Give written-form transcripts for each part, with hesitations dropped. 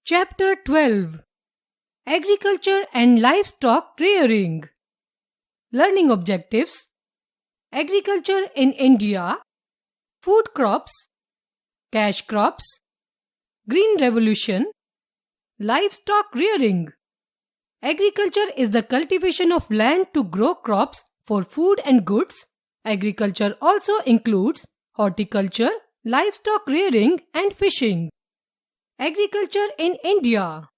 Chapter 12: Agriculture and Livestock Rearing. Learning Objectives: Agriculture in India, Food Crops, Cash Crops, Green Revolution, Livestock Rearing. Agriculture is the cultivation of land to grow crops for food and goods. Agriculture also includes horticulture, livestock rearing, and fishing. Agriculture in India.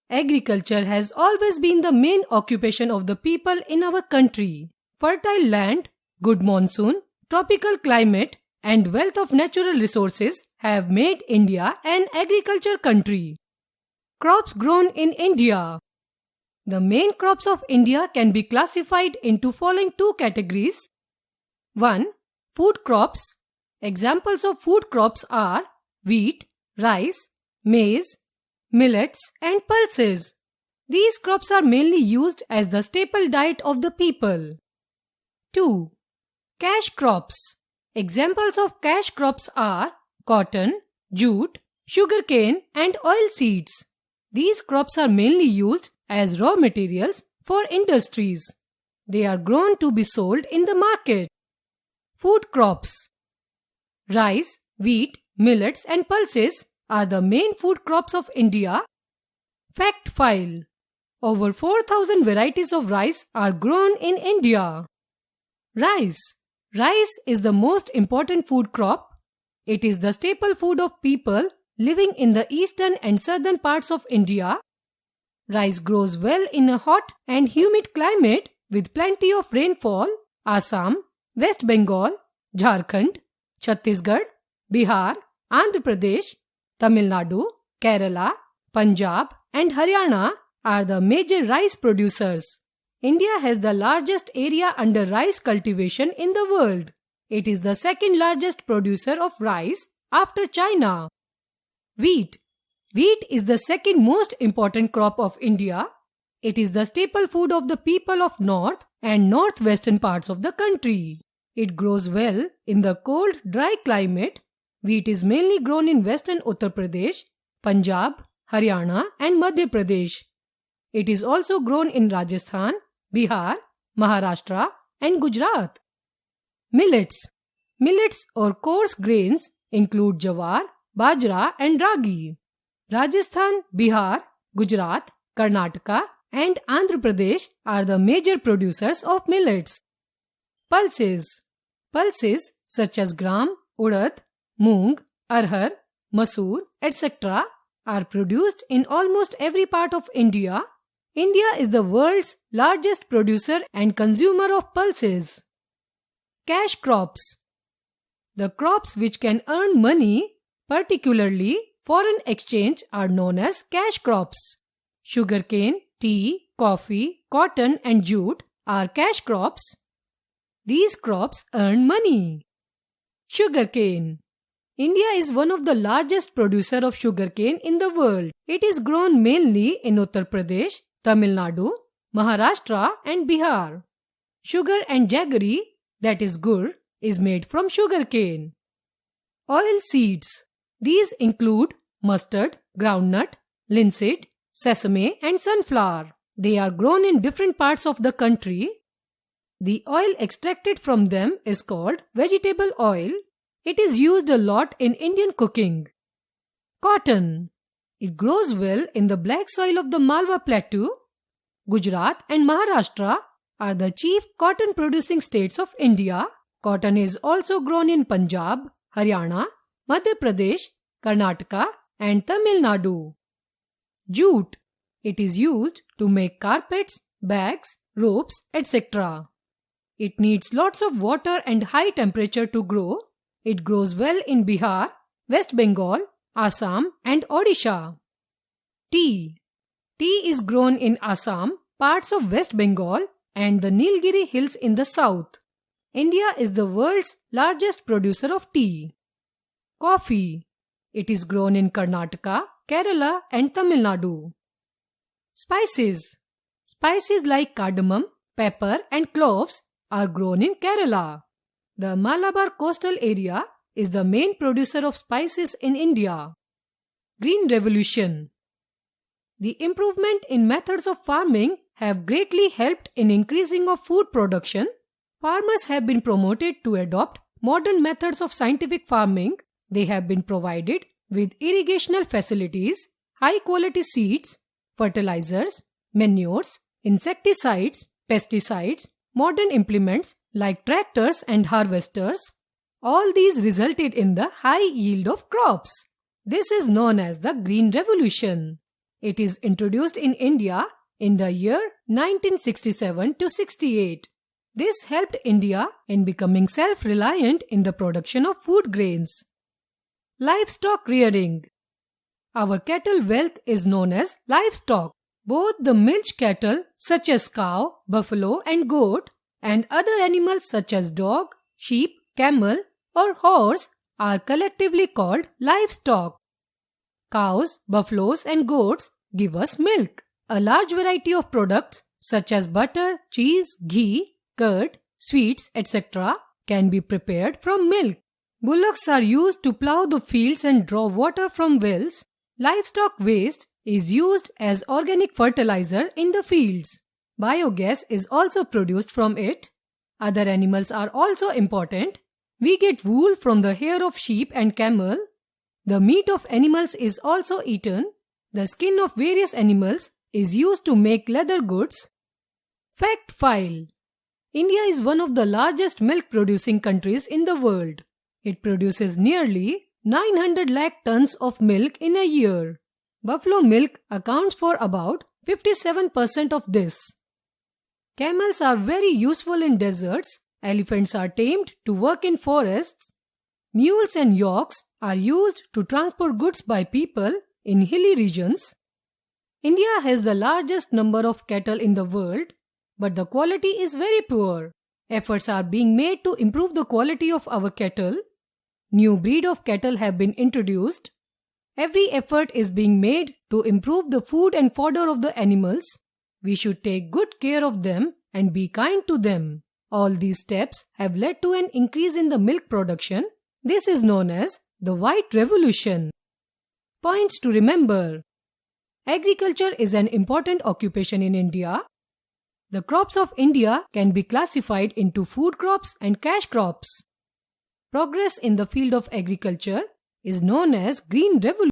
Agriculture has always been the main occupation of the people in our country. Fertile land, good monsoon, tropical climate, and wealth of natural resources have made India an agriculture country. Crops grown in India. The main crops of India can be classified into following two categories. 1. Food crops. Examples of food crops are wheat, rice, maize, millets, and pulses. These crops are mainly used as the staple diet of the people. 2. Cash crops. Examples of cash crops are cotton, jute, sugarcane, and oilseeds. These crops are mainly used as raw materials for industries. They are grown to be sold in the market. Food crops. Rice, wheat, millets, and pulses are the main food crops of India. Fact file: over 4,000 varieties of rice are grown in India. Rice. Rice is the most important food crop. It is the staple food of people living in the eastern and southern parts of India. Rice grows well in a hot and humid climate with plenty of rainfall. Assam, West Bengal, Jharkhand, Chhattisgarh, Bihar, Andhra Pradesh, Tamil Nadu, Kerala, Punjab, and Haryana are the major rice producers. India has the largest area under rice cultivation in the world. It is the second largest producer of rice after China. Wheat. Wheat is the second most important crop of India. It is the staple food of the people of north and northwestern parts of the country. It grows well in the cold, dry climate. Wheat is mainly grown in western Uttar Pradesh, Punjab, Haryana, and Madhya Pradesh. It is also grown in Rajasthan, Bihar, Maharashtra, and Gujarat. Millets. Millets or coarse grains include jawar, bajra, and ragi. Rajasthan, Bihar, Gujarat, Karnataka, and Andhra Pradesh are the major producers of millets. Pulses. Pulses such as gram, urad, moong, arhar, masoor, etc. are produced in almost every part of India. India is the world's largest producer and consumer of pulses. Cash crops. The crops which can earn money, particularly foreign exchange, are known as cash crops. Sugarcane, tea, coffee, cotton, and jute are cash crops. These crops earn money. Sugarcane. India is one of the largest producers of sugarcane in the world. It is grown mainly in Uttar Pradesh, Tamil Nadu, Maharashtra, and Bihar. Sugar and jaggery, that is gur, is made from sugarcane. Oil seeds. These include mustard, groundnut, linseed, sesame, and sunflower. They are grown in different parts of the country. The oil extracted from them is called vegetable oil. It is used a lot in Indian cooking. Cotton. It grows well in the black soil of the Malwa Plateau. Gujarat and Maharashtra are the chief cotton producing states of India. Cotton is also grown in Punjab, Haryana, Madhya Pradesh, Karnataka, and Tamil Nadu. Jute. It is used to make carpets, bags, ropes, etc. It needs lots of water and high temperature to grow. It grows well in Bihar, West Bengal, Assam, and Odisha. Tea. Tea is grown in Assam, parts of West Bengal, and the Nilgiri Hills in the south. India is the world's largest producer of tea. Coffee. It is grown in Karnataka, Kerala, and Tamil Nadu. Spices. Spices like cardamom, pepper, and cloves are grown in Kerala. The Malabar coastal area is the main producer of spices in India. Green Revolution. The improvement in methods of farming have greatly helped in increasing of food production. Farmers have been promoted to adopt modern methods of scientific farming. They have been provided with irrigational facilities, high-quality seeds, fertilizers, manures, insecticides, pesticides, modern implements like tractors and harvesters. All these resulted in the high yield of crops. This is known as the Green Revolution. It is introduced in India in the year 1967 to 68. This helped India in becoming self-reliant in the production of food grains. Livestock rearing. Our cattle wealth is known as livestock. Both the milch cattle such as cow, buffalo and goat and other animals such as dog, sheep, camel or horse are collectively called livestock. Cows, buffaloes and goats give us milk. A large variety of products such as butter, cheese, ghee, curd, sweets, etc. can be prepared from milk. Bullocks are used to plow the fields and draw water from wells. Livestock waste is used as organic fertilizer in the fields. Biogas is also produced from it. Other animals are also important. We get wool from the hair of sheep and camel. The meat of animals is also eaten. The skin of various animals is used to make leather goods. Fact file. India is one of the largest milk producing countries in the world. It produces nearly 900 lakh tons of milk in a year. Buffalo milk accounts for about 57% of this. Camels are very useful in deserts. Elephants are tamed to work in forests. Mules and yaks are used to transport goods by people in hilly regions. India has the largest number of cattle in the world, but the quality is very poor. Efforts are being made to improve the quality of our cattle. New breed of cattle have been introduced. Every effort is being made to improve the food and fodder of the animals. We should take good care of them and be kind to them. All these steps have led to an increase in the milk production. This is known as the White Revolution. Points to remember. Agriculture is an important occupation in India. The crops of India can be classified into food crops and cash crops. Progress in the field of agriculture is known as Green Revolution.